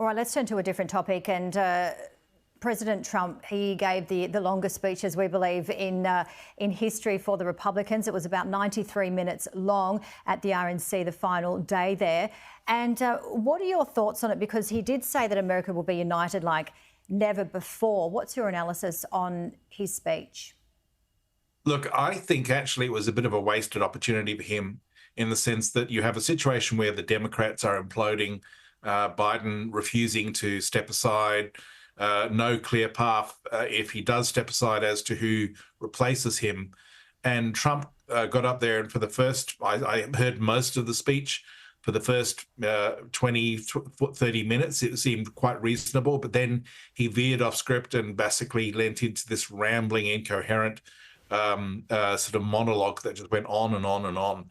All right, let's turn to a different topic. And President Trump, he gave the longest speeches, we believe, in history for the Republicans. It was about 93 minutes long at the RNC, the final day there. And what are your thoughts on it? Because he did say that America will be united like never before. What's your analysis on his speech? Look, I think actually it was a bit of a wasted opportunity for him in the sense that you have a situation where the Democrats are imploding, Biden refusing to step aside, no clear path if he does step aside as to who replaces him. And Trump got up there and for the first, I heard most of the speech, for the first 20, 30 minutes, it seemed quite reasonable, but then he veered off script and basically lent into this rambling, incoherent sort of monologue that just went on and on and on.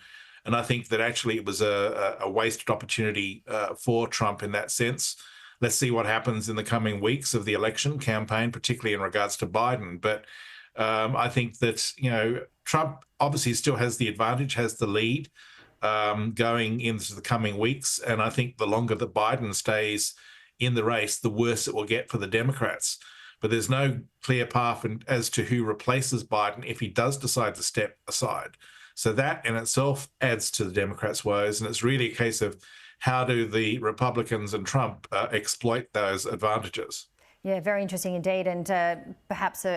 And I think that actually it was a wasted opportunity for Trump in that sense. Let's see what happens in the coming weeks of the election campaign, particularly in regards to Biden. But I think that, Trump obviously still has the advantage, has the lead going into the coming weeks. And I think the longer that Biden stays in the race, the worse it will get for the Democrats. But there's no clear path as to who replaces Biden if he does decide to step aside. So that in itself adds to the Democrats' woes. And it's really a case of how do the Republicans and Trump exploit those advantages. Yeah, very interesting indeed, and perhaps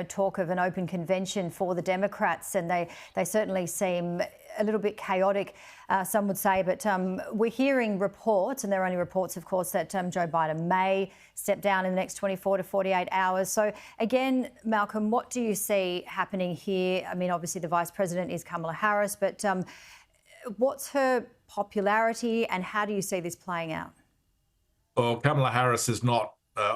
talk of an open convention for the Democrats, and they certainly seem a little bit chaotic, some would say. But we're hearing reports, and there are only reports, of course, that Joe Biden may step down in the next 24 to 48 hours. So again, Malcolm, what do you see happening here? I mean, obviously the Vice President is Kamala Harris, but what's her popularity, and how do you see this playing out? Well, Kamala Harris is not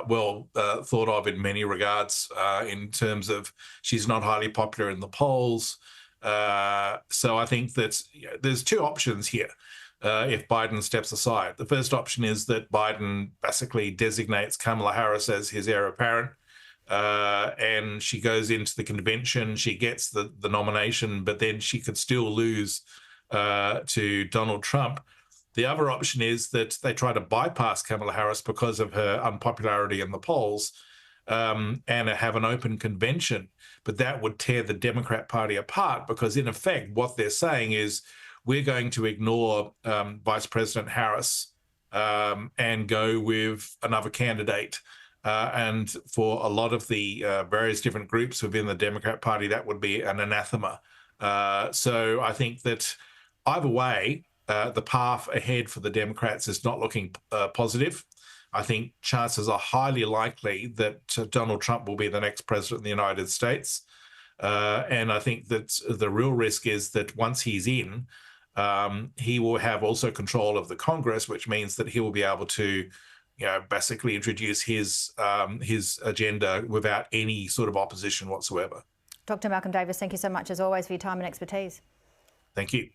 well thought of in many regards in terms of she's not highly popular in the polls. So I think that there's two options here if Biden steps aside. The first option is that Biden basically designates Kamala Harris as his heir apparent, and she goes into the convention, she gets the nomination, but then she could still lose to Donald Trump. The other option is that they try to bypass Kamala Harris because of her unpopularity in the polls and have an open convention. But that would tear the Democrat Party apart because, in effect, what they're saying is we're going to ignore Vice President Harris and go with another candidate. And for a lot of the various different groups within the Democrat Party, that would be an anathema. So I think that either way, the path ahead for the Democrats is not looking positive. I think chances are highly likely that Donald Trump will be the next president of the United States. And I think that the real risk is that once he's in, he will have also control of the Congress, which means that he will be able to, basically introduce his agenda without any sort of opposition whatsoever. Dr. Malcolm Davis, thank you so much as always for your time and expertise. Thank you.